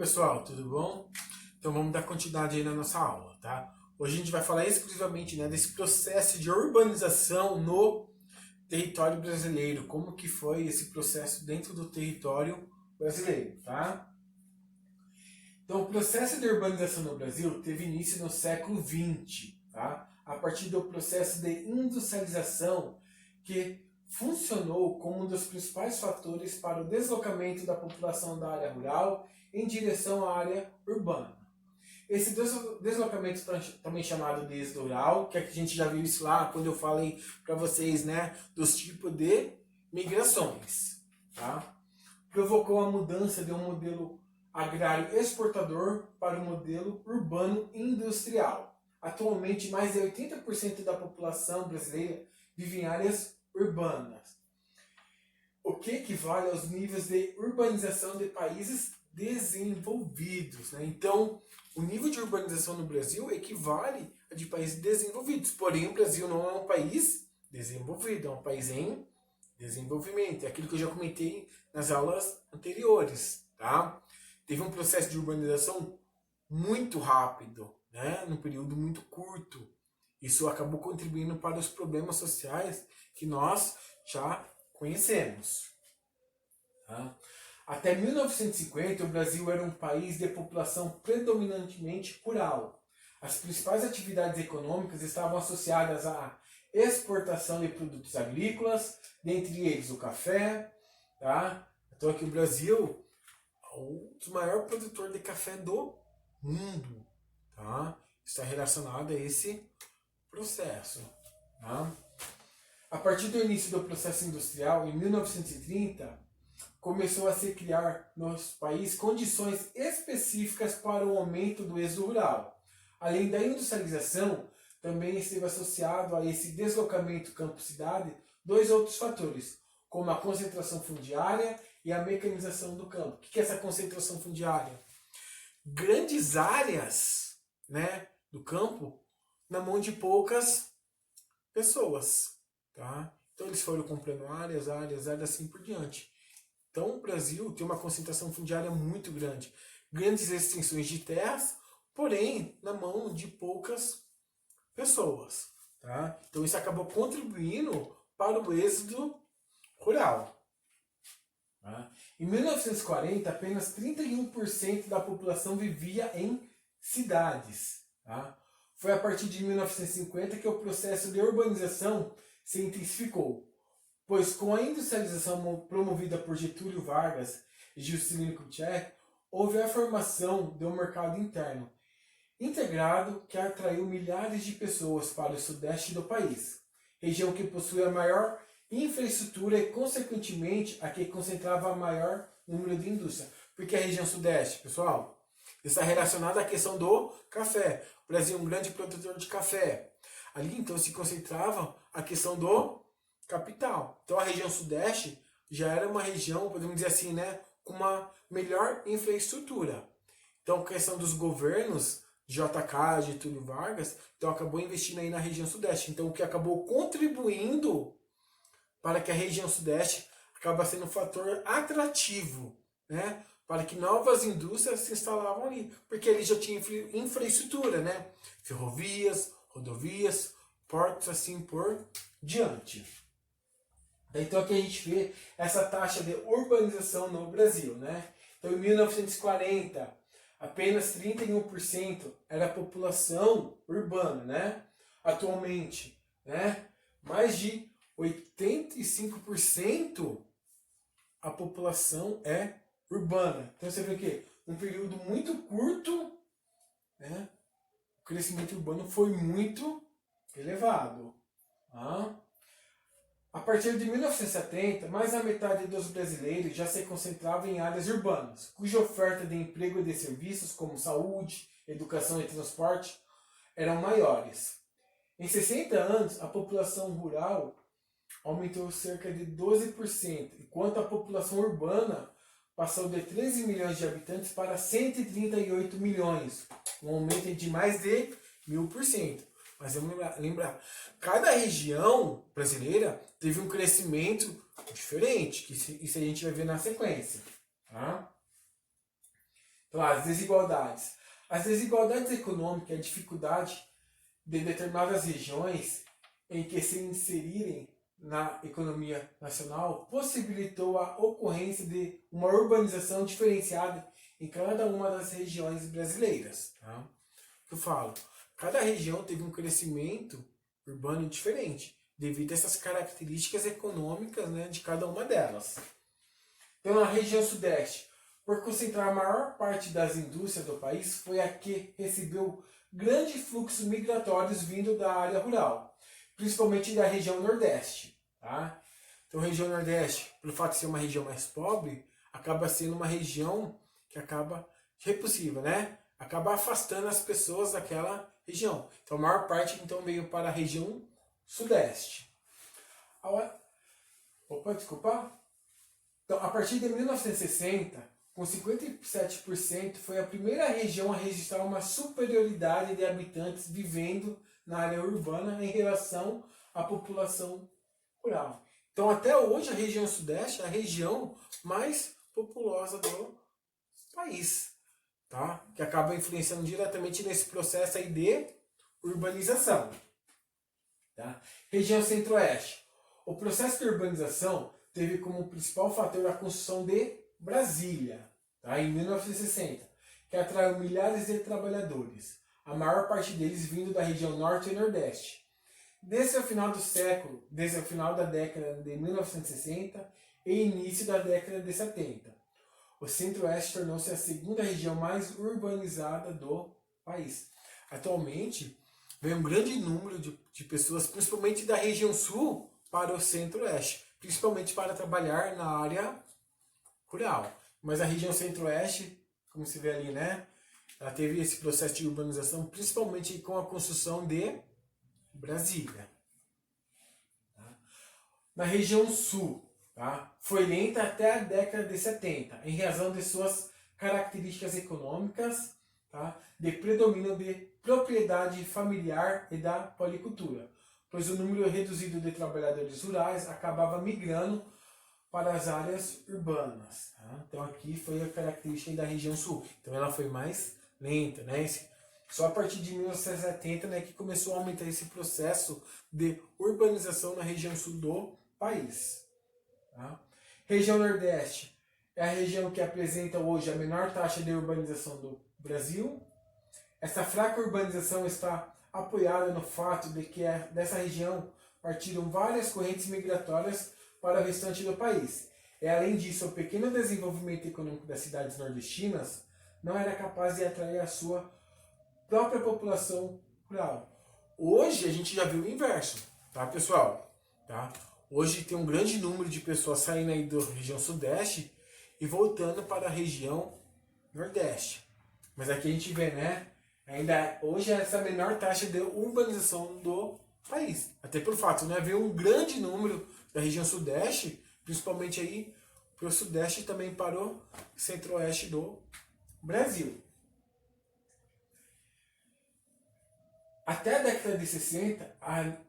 pessoal, tudo bom? Então vamos dar continuidade aí na nossa aula, tá? Hoje a gente vai falar exclusivamente, né, desse processo de urbanização no território brasileiro, como que foi esse processo dentro do território brasileiro, tá? Então o processo de urbanização no Brasil teve início no século XX, tá? A partir do processo de industrialização que funcionou como um dos principais fatores para o deslocamento da população da área rural em direção à área urbana. Esse deslocamento também chamado de êxodo rural, que a gente já viu isso lá quando eu falei para vocês, né, dos tipos de migrações, tá? Provocou a mudança de um modelo agrário exportador para o modelo urbano industrial. Atualmente, mais de 80% da população brasileira vive em áreas urbanas, o que equivale aos níveis de urbanização de países desenvolvidos, né? Então, o nível de urbanização no Brasil equivale a de países desenvolvidos. Porém, o Brasil não é um país desenvolvido, é um país em desenvolvimento. É aquilo que eu já comentei nas aulas anteriores, tá? Teve um processo de urbanização muito rápido, né? Num período muito curto. Isso acabou contribuindo para os problemas sociais que nós já conhecemos. Tá? Até 1950, o Brasil era um país de população predominantemente rural. As principais atividades econômicas estavam associadas à exportação de produtos agrícolas, dentre eles o café. Tá? Então aqui o Brasil é o maior produtor de café do mundo. Tá? Está relacionado a esse processo. Tá? A partir do início do processo industrial, em 1930, começou a se criar no nosso país condições específicas para o aumento do êxodo rural. Além da industrialização, também esteve associado a esse deslocamento campo-cidade dois outros fatores, como a concentração fundiária e a mecanização do campo. O que é essa concentração fundiária? Grandes áreas, né, do campo na mão de poucas pessoas. Tá? Então eles foram comprando áreas, assim por diante. Então o Brasil tem uma concentração fundiária muito grande. Grandes extensões de terras, porém na mão de poucas pessoas. Tá? Então isso acabou contribuindo para o êxodo rural. Tá? Em 1940, apenas 31% da população vivia em cidades. Tá? Foi a partir de 1950 que o processo de urbanização se intensificou, pois com a industrialização promovida por Getúlio Vargas e Juscelino Kubitschek, houve a formação de um mercado interno integrado que atraiu milhares de pessoas para o sudeste do país, região que possui a maior infraestrutura e, consequentemente, a que concentrava maior número de indústria. Porque a região sudeste, pessoal, está relacionada à questão do café. O Brasil é um grande produtor de café. Ali, então, se concentrava a questão do capital. Então, a região sudeste já era uma região, podemos dizer assim, né, com uma melhor infraestrutura. Então, a questão dos governos, JK, Getúlio Vargas, então acabou investindo aí na região sudeste. Então, o que acabou contribuindo para que a região sudeste acaba sendo um fator atrativo, né, para que novas indústrias se instalavam ali, porque ele já tinha infraestrutura, né, ferrovias, rodovias, portos, assim por diante. Então aqui a gente vê essa taxa de urbanização no Brasil, né? Então em 1940, apenas 31% era a população urbana, né? Atualmente, né, mais de 85% a população é urbana. Então você vê que um período muito curto, né, o crescimento urbano foi muito elevado. Tá? A partir de 1970, mais da metade dos brasileiros já se concentrava em áreas urbanas, cuja oferta de emprego e de serviços como saúde, educação e transporte eram maiores. Em 60 anos, a população rural aumentou cerca de 12%, enquanto a população urbana passou de 13 milhões de habitantes para 138 milhões, um aumento de mais de 1000%. Mas vamos lembrar, cada região brasileira teve um crescimento diferente, que isso a gente vai ver na sequência. Tá? Então, as desigualdades. As desigualdades econômicas e a dificuldade de determinadas regiões em que se inserirem na economia nacional possibilitou a ocorrência de uma urbanização diferenciada em cada uma das regiões brasileiras. Tá? Eu falo, cada região teve um crescimento urbano diferente, devido a essas características econômicas, né, de cada uma delas. Então, a região sudeste, por concentrar a maior parte das indústrias do país, foi a que recebeu grandes fluxos migratórios vindo da área rural, principalmente da região nordeste. Tá? Então, a região nordeste, pelo fato de ser uma região mais pobre, acaba sendo uma região que acaba repulsiva, né? Acaba afastando as pessoas daquela região. Então, a maior parte então veio para a região sudeste. Então, a partir de 1960, com 57%, foi a primeira região a registrar uma superioridade de habitantes vivendo na área urbana em relação à população rural. Então, até hoje, a região sudeste é a região mais populosa do país, tá? Que acaba influenciando diretamente nesse processo aí de urbanização. Tá? Região centro-oeste. O processo de urbanização teve como principal fator a construção de Brasília, tá? Em 1960, que atraiu milhares de trabalhadores, a maior parte deles vindo da região norte e nordeste. Desde o final do século, desde o final da década de 1960 e início da década de 70, o centro-oeste tornou-se a segunda região mais urbanizada do país. Atualmente, vem um grande número de pessoas, principalmente da região sul, para o centro-oeste, principalmente para trabalhar na área rural. Mas a região centro-oeste, como se vê ali, né, ela teve esse processo de urbanização, principalmente com a construção de Brasília. Tá? Na região sul, tá, foi lenta até a década de 70, em razão de suas características econômicas, tá, de predomínio de propriedade familiar e da policultura, pois o número reduzido de trabalhadores rurais acabava migrando para as áreas urbanas. Tá? Então aqui foi a característica da região sul. Então ela foi mais lenta, né? Só a partir de 1970, né, que começou a aumentar esse processo de urbanização na região sul do país. Tá? Região Nordeste é a região que apresenta hoje a menor taxa de urbanização do Brasil. Essa fraca urbanização está apoiada no fato de que dessa região partiram várias correntes migratórias para o restante do país. E, além disso, o pequeno desenvolvimento econômico das cidades nordestinas não era capaz de atrair a sua própria população rural. Hoje a gente já viu o inverso, tá, pessoal? Tá? Hoje tem um grande número de pessoas saindo aí da região sudeste e voltando para a região nordeste. Mas aqui a gente vê, né? Ainda hoje é essa menor taxa de urbanização do país. Até pelo fato, né? Veio um grande número da região sudeste, principalmente aí para o sudeste e também para o centro-oeste do Brasil. Até a década de 60,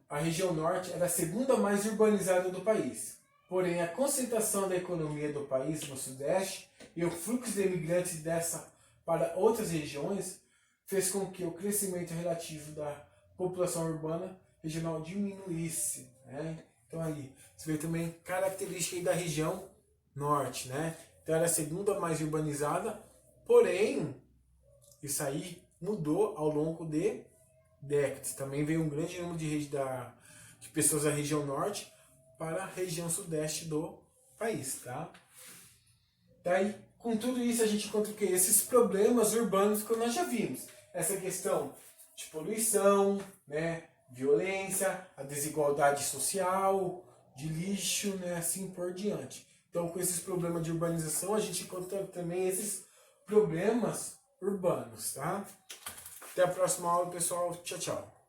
a região norte era a segunda mais urbanizada do país. Porém, a concentração da economia do país no sudeste e o fluxo de imigrantes dessa para outras regiões fez com que o crescimento relativo da população urbana regional diminuísse. Né? Então aí, você vê também característica da região norte. Né? Então era a segunda mais urbanizada, porém, isso aí mudou ao longo de décadas. Também veio um grande número de pessoas da região norte para a região sudeste do país. Tá? Daí, com tudo isso, a gente encontra o quê? Esses problemas urbanos que nós já vimos. Essa questão de poluição, né? Violência, a desigualdade social, de lixo, né? Assim por diante. Então, com esses problemas de urbanização, a gente encontra também esses problemas urbanos. Tá? Até a próxima aula, pessoal. Tchau, tchau.